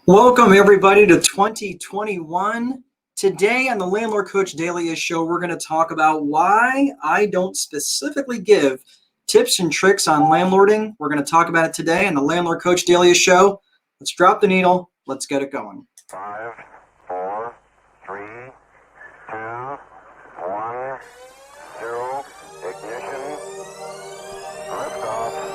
Welcome everybody to 2021. Today on the Landlord Coach Daily Show, we're going to talk about why I don't specifically give tips and tricks on landlording. We're going to talk about it today on the Landlord Coach Daily Show. Let's drop the needle. Let's get it going. 5, 4, 3, 2, 1, 0, ignition, liftoff.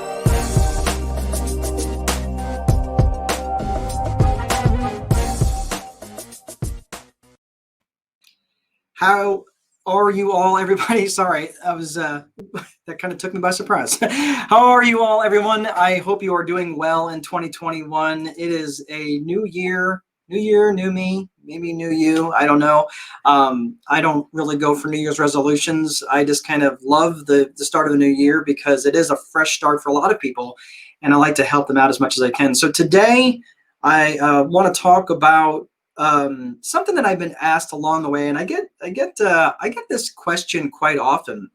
How are you all, everybody? Sorry, that kind of took me by surprise. How are you all, everyone? I hope you are doing well in 2021. It is a new year, new me, maybe new you. I don't know. I don't really go for New Year's resolutions. I just kind of love the start of the new year because it is a fresh start for a lot of people, and I like to help them out as much as I can. So today, I want to talk about something that I've been asked along the way, and I get this question quite often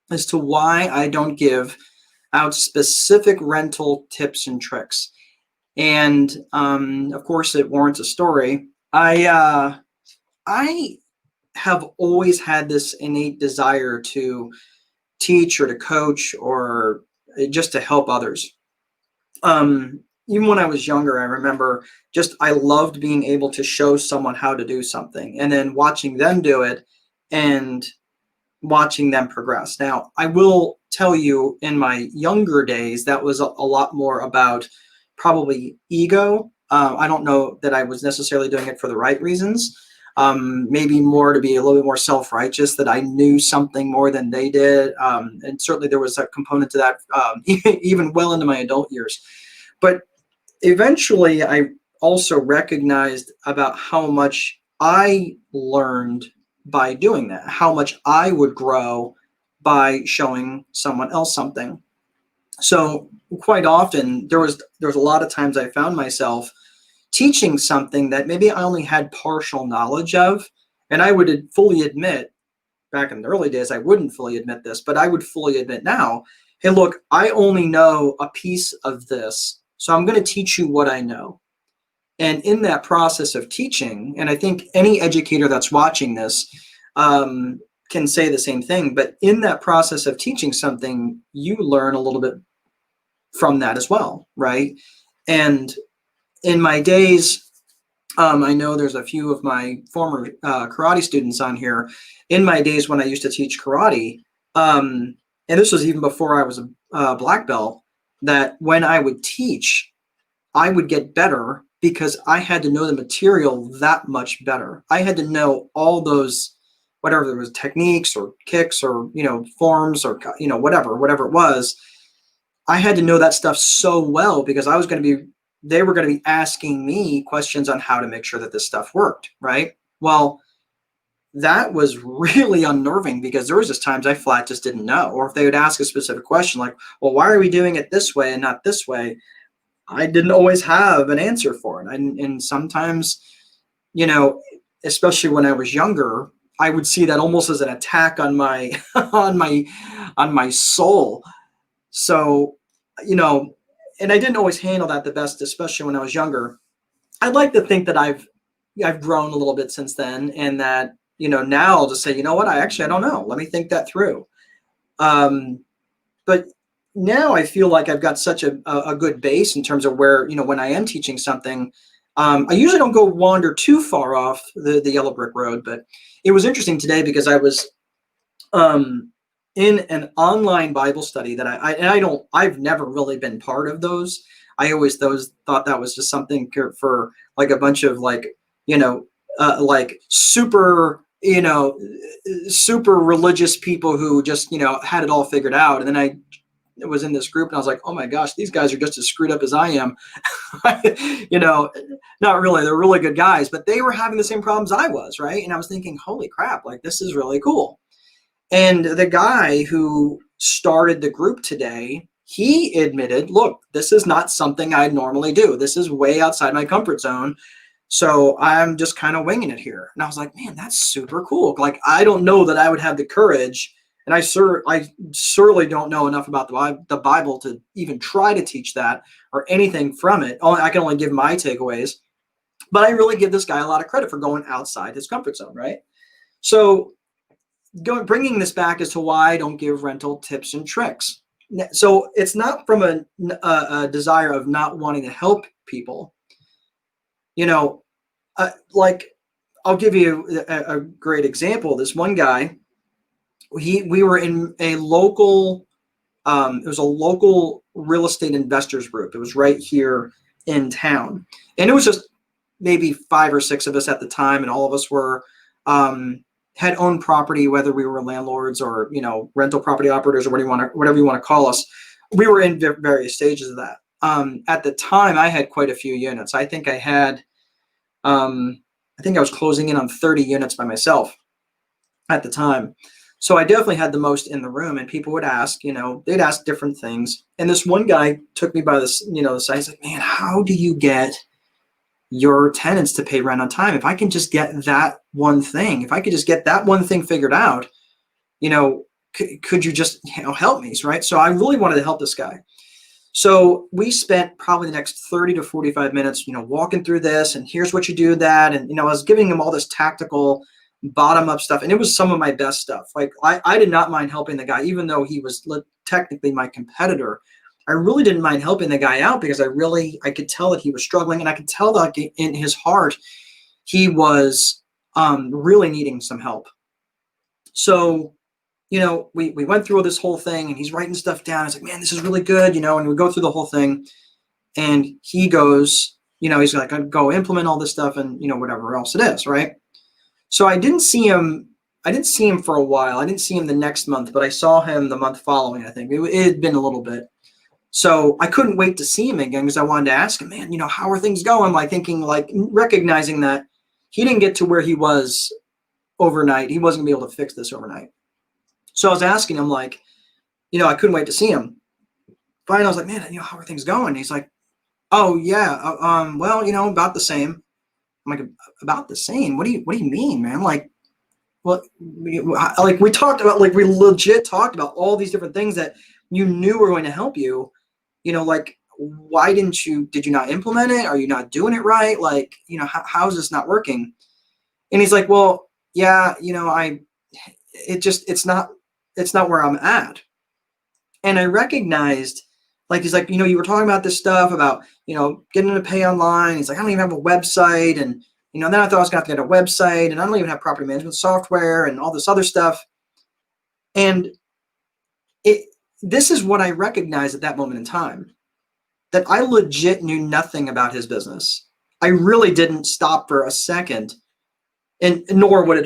as to why I don't give out specific rental tips and tricks. And of course, it warrants a story. I have always had this innate desire to teach or to coach or just to help others. Even when I was younger, I remember I loved being able to show someone how to do something and then watching them do it and watching them progress. Now, I will tell you, in my younger days, that was a lot more about probably ego. I don't know that I was necessarily doing it for the right reasons. Maybe more to be a little bit more self-righteous, that I knew something more than they did. And certainly there was a component to that even well into my adult years. But eventually, I also recognized about how much I learned by doing that, how much I would grow by showing someone else something. So quite often, there was a lot of times I found myself teaching something that maybe I only had partial knowledge of, and I would fully admit, back in the early days, I wouldn't fully admit this, but I would fully admit now, hey, look, I only know a piece of this. So I'm going to teach you what I know. And in that process of teaching, and I think any educator that's watching this can say the same thing, but in that process of teaching something, you learn a little bit from that as well, right? And in my days, I know there's a few of my former karate students on here. In my days when I used to teach karate, and this was even before I was a black belt, that when I would teach, I would get better because I had to know the material that much better. I had to know all those, whatever there was, techniques or kicks or, forms or, whatever it was. I had to know that stuff so well because they were going to be asking me questions on how to make sure that this stuff worked, right? Well, that was really unnerving because there was just times I flat just didn't know. Or if they would ask a specific question like, well, why are we doing it this way and not this way? I didn't always have an answer for it. And sometimes, especially when I was younger, I would see that almost as an attack on my on my soul. So, and I didn't always handle that the best, especially when I was younger. I'd like to think that I've grown a little bit since then, and that now I'll just say, you know what, I don't know. Let me think that through. But now I feel like I've got such a good base in terms of where, when I am teaching something, I usually don't go wander too far off the yellow brick road. But it was interesting today because I was in an online Bible study that I've never really been part of those. I always thought that was just something for like a bunch of like super super religious people who just had it all figured out. And then I was in this group and I was like, oh my gosh, these guys are just as screwed up as I am. Not really, they're really good guys, but they were having the same problems I was, right? And I was thinking, holy crap, like this is really cool. And the guy who started the group today, he admitted, look, this is not something I normally do. This is way outside my comfort zone. So I'm just kind of winging it here. And I was like, man, that's super cool. Like, I don't know that I would have the courage. And I certainly don't know enough about the Bible to even try to teach that or anything from it. I can only give my takeaways. But I really give this guy a lot of credit for going outside his comfort zone, right? So bringing this back as to why I don't give rental tips and tricks. So it's not from a desire of not wanting to help people. Like I'll give you a great example. This one guy, we were in a local, it was a local real estate investors group. It was right here in town, and it was just maybe 5 or 6 of us at the time, and all of us were had owned property, whether we were landlords or rental property operators or whatever you want to call us. We were in various stages of that. At the time, I had quite a few units. I think I was closing in on 30 units by myself at the time. So I definitely had the most in the room, and people would ask, they'd ask different things. And this one guy took me by the side. He's like, man, how do you get your tenants to pay rent on time? If I can just get that one thing, figured out, could you just, help me? Right. So I really wanted to help this guy. So we spent probably the next 30 to 45 minutes, walking through this, and here's what you do that. And, I was giving him all this tactical bottom up stuff. And it was some of my best stuff. Like I did not mind helping the guy, even though he was technically my competitor. I really didn't mind helping the guy out because I could tell that he was struggling, and I could tell that in his heart, he was really needing some help. So, we went through this whole thing, and he's writing stuff down. He's like, man, this is really good, and we go through the whole thing, and he goes, he's like, I'd go implement all this stuff and, whatever else it is. Right. So I didn't see him for a while. I didn't see him the next month, but I saw him the month following. I think it had been a little bit. So I couldn't wait to see him again because I wanted to ask him, man, how are things going? Like thinking, recognizing that he didn't get to where he was overnight. He wasn't going to be able to fix this overnight. So I was asking him, I couldn't wait to see him. Finally, I was like, man, how are things going? And he's like, oh yeah, well, about the same. I'm like, about the same? What do you mean, man? Like, well, we talked about, we legit talked about all these different things that you knew were going to help you. Why did you not implement it? Are you not doing it right? How is this not working? And he's like, well, yeah, it's not where I'm at. And I recognized, he's like, you were talking about this stuff about, getting to pay online. He's like, I don't even have a website. And, then I thought I was going to have to get a website, and I don't even have property management software and all this other stuff. And this is what I recognized at that moment in time, that I legit knew nothing about his business. I really didn't stop for a second, and nor would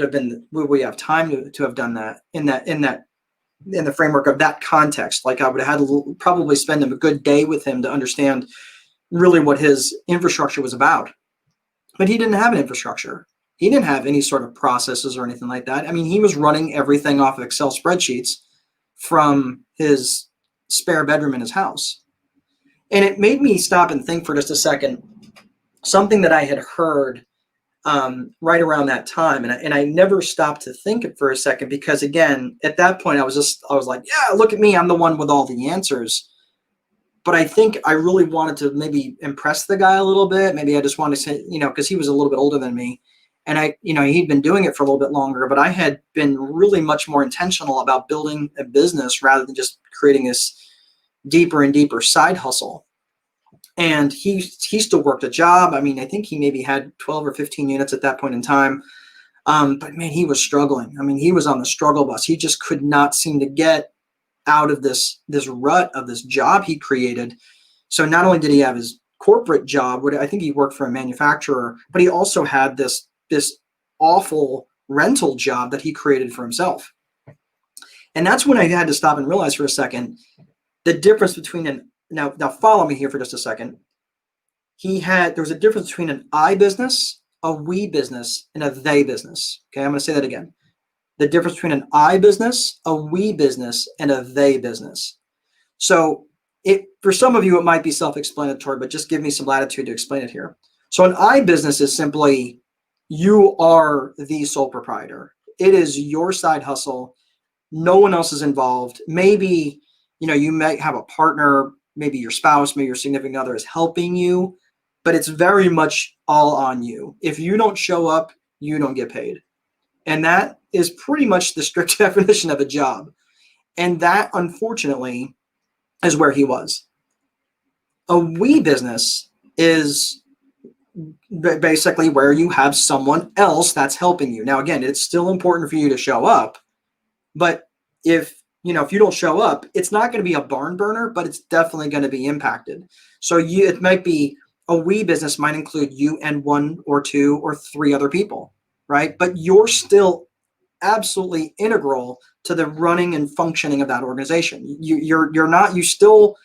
we have time to have done that in the framework of that context. I would have had to probably spend a good day with him to understand really what his infrastructure was about. But he didn't have an infrastructure. He didn't have any sort of processes or anything like that. I mean, he was running everything off of Excel spreadsheets from his spare bedroom in his house. And it made me stop and think for just a second, something that I had heard right around that time. And I never stopped to think it for a second, because again, at that point I was like, yeah, look at me. I'm the one with all the answers. But I think I really wanted to maybe impress the guy a little bit. Maybe I just wanted to say, because he was a little bit older than me. And he'd been doing it for a little bit longer, but I had been really much more intentional about building a business rather than just creating this deeper and deeper side hustle. And he still worked a job. I mean, I think he maybe had 12 or 15 units at that point in time. But man, he was struggling. I mean, he was on the struggle bus. He just could not seem to get out of this rut of this job he created. So not only did he have his corporate job, I think he worked for a manufacturer, but he also had this awful rental job that he created for himself. And that's when I had to stop and realize for a second the difference between now follow me here for just a second. There was a difference between an I business, a we business, and a they business. Okay, I'm going to say that again. The difference between an I business, a we business, and a they business. So for some of you, it might be self-explanatory, but just give me some latitude to explain it here. So an I business is simply, you are the sole proprietor. It is your side hustle. No one else is involved. Maybe, you might have a partner, maybe your spouse, maybe your significant other is helping you, but it's very much all on you. If you don't show up, you don't get paid. And that is pretty much the strict definition of a job. And that, unfortunately, is where he was. A we business is basically where you have someone else that's helping you. Now, again, it's still important for you to show up, but if you don't show up, it's not going to be a barn burner, but it's definitely going to be impacted. So it might be a we business might include you and one or two or three other people, right? But you're still absolutely integral to the running and functioning of that organization. You still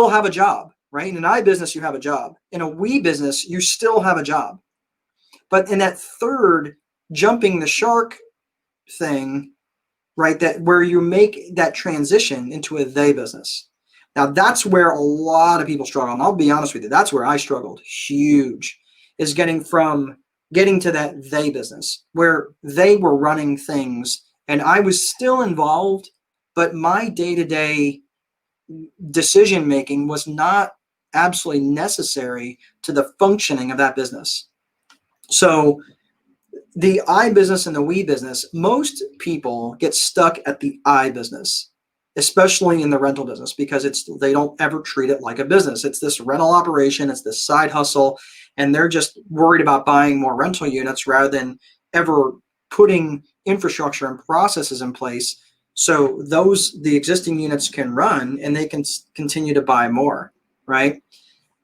have a job, right? In an I business, you have a job. In a we business, you still have a job. But in that third jumping the shark thing, right, that where you make that transition into a they business. Now that's where a lot of people struggle. And I'll be honest with you, that's where I struggled huge, is getting to that they business where they were running things and I was still involved, but my day-to-day decision making was not absolutely necessary to the functioning of that business. So the I business and the we business, most people get stuck at the I business, especially in the rental business, because they don't ever treat it like a business. It's this rental operation, it's this side hustle, and they're just worried about buying more rental units rather than ever putting infrastructure and processes in place so the existing units can run and they can continue to buy more, right?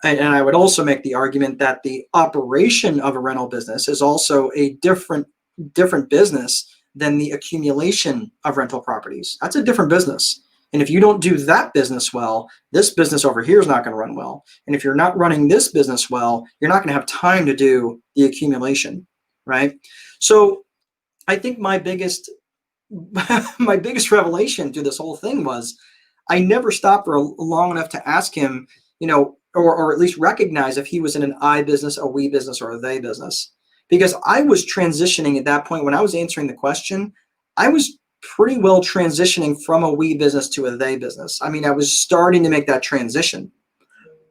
And I would also make the argument that the operation of a rental business is also a different business than the accumulation of rental properties. That's a different business. And if you don't do that business well, this business over here is not going to run well. And if you're not running this business well, you're not going to have time to do the accumulation, right? So I think my biggest revelation through this whole thing was I never stopped for long enough to ask him, or at least recognize if he was in an I business, a we business, or a they business. Because I was transitioning at that point when I was answering the question, I was pretty well transitioning from a we business to a they business. I mean, I was starting to make that transition,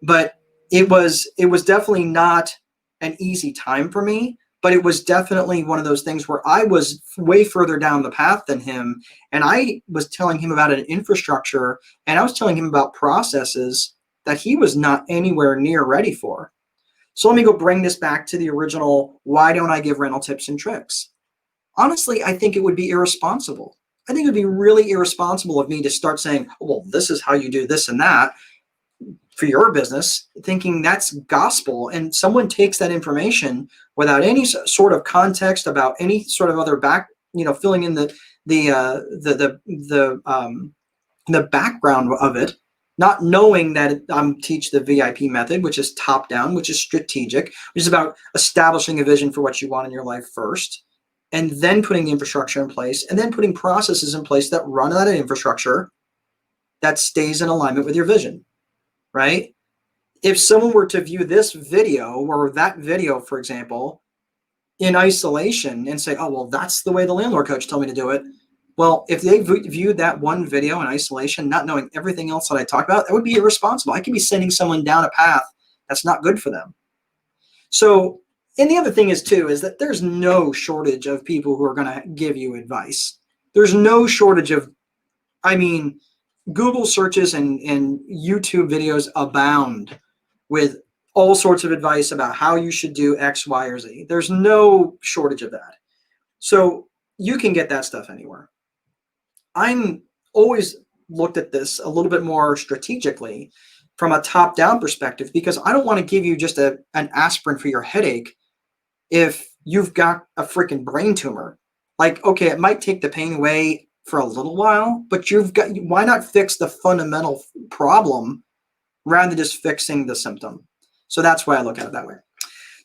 but it was definitely not an easy time for me, but it was definitely one of those things where I was way further down the path than him. And I was telling him about an infrastructure and I was telling him about processes that he was not anywhere near ready for. So let me go bring this back to the original, why don't I give rental tips and tricks? Honestly, I think it would be irresponsible. I think it would be really irresponsible of me to start saying, well, this is how you do this and that for your business, thinking that's gospel. And someone takes that information without any sort of context about any sort of other filling in the background of it, not knowing that I'm teach the VIP method, which is top down, which is strategic, which is about establishing a vision for what you want in your life first, and then putting the infrastructure in place, and then putting processes in place that run that infrastructure that stays in alignment with your vision, right? If someone were to view this video or that video, for example, in isolation and say, oh, well, that's the way the landlord coach told me to do it. Well, if they viewed that one video in isolation, not knowing everything else that I talked about, that would be irresponsible. I could be sending someone down a path that's not good for them. So, and the other thing is that there's no shortage of people who are going to give you advice. There's no shortage of, Google searches and YouTube videos abound with all sorts of advice about how you should do X, Y, or Z. There's no shortage of that. So you can get that stuff anywhere. I'm always looked at this a little bit more strategically from a top-down perspective, because I don't want to give you just an aspirin for your headache if you've got a freaking brain tumor. Like, okay, it might take the pain away for a little while, but why not fix the fundamental problem rather than just fixing the symptom? So that's why I look at it that way.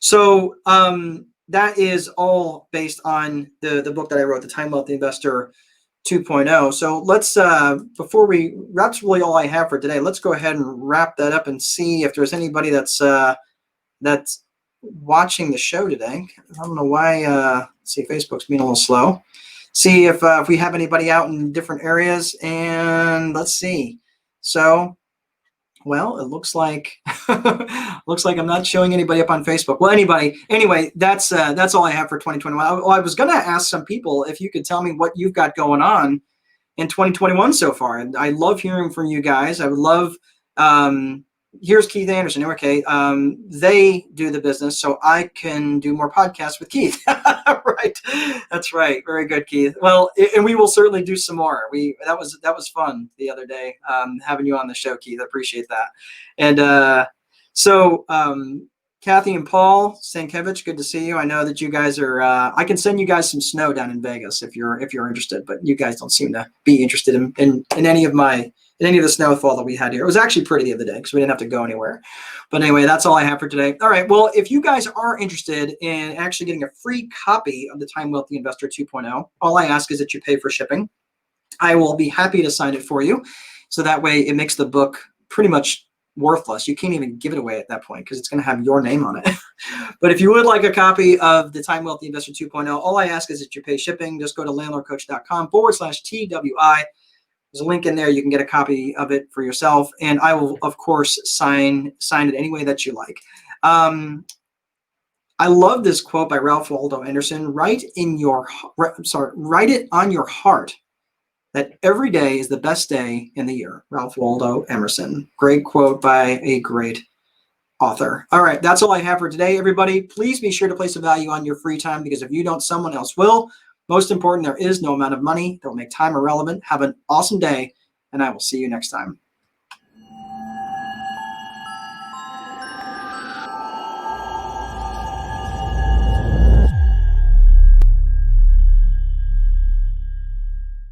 So that is all based on the book that I wrote, The Time Wealthy Investor 2.0. So let's, that's really all I have for today. Let's go ahead and wrap that up and see if there's anybody that's watching the show today. I don't know why, let's see, Facebook's being a little slow. See if we have anybody out in different areas, and let's see. So Well, it looks like I'm not showing anybody up on Facebook. Well, anyway, that's all I have for 2021. I was going to ask some people if you could tell me what you've got going on in 2021 so far. And I love hearing from you guys. I would love, here's Keith Anderson. Okay. They do the business, so I can do more podcasts with Keith. Right. That's right. Very good, Keith. Well, and we will certainly do some more. That was fun the other day, having you on the show, Keith. I appreciate that. And so Kathy and Paul Stankiewicz, good to see you. I know that you guys are. I can send you guys some snow down in Vegas if you're interested, but you guys don't seem to be interested in any of the snowfall that we had here. It was actually pretty the other day because we didn't have to go anywhere. But anyway, that's all I have for today. All right. Well, if you guys are interested in actually getting a free copy of the Time Wealthy Investor 2.0, all I ask is that you pay for shipping. I will be happy to sign it for you, so that way it makes the book pretty much worthless. You can't even give it away at that point because it's going to have your name on it. But if you would like a copy of the Time Wealthy Investor 2.0, all I ask is that you pay shipping. Just go to landlordcoach.com/TWI. There's a link in there. You can get a copy of it for yourself, and I will, of course, sign it any way that you like. I love this quote by Ralph Waldo Emerson. Write it on your heart that every day is the best day in the year. Ralph Waldo Emerson. Great quote by a great author. All right, that's all I have for today, everybody. Please be sure to place a value on your free time, because if you don't, someone else will. Most important, there is no amount of money that will make time irrelevant. Have an awesome day, and I will see you next time.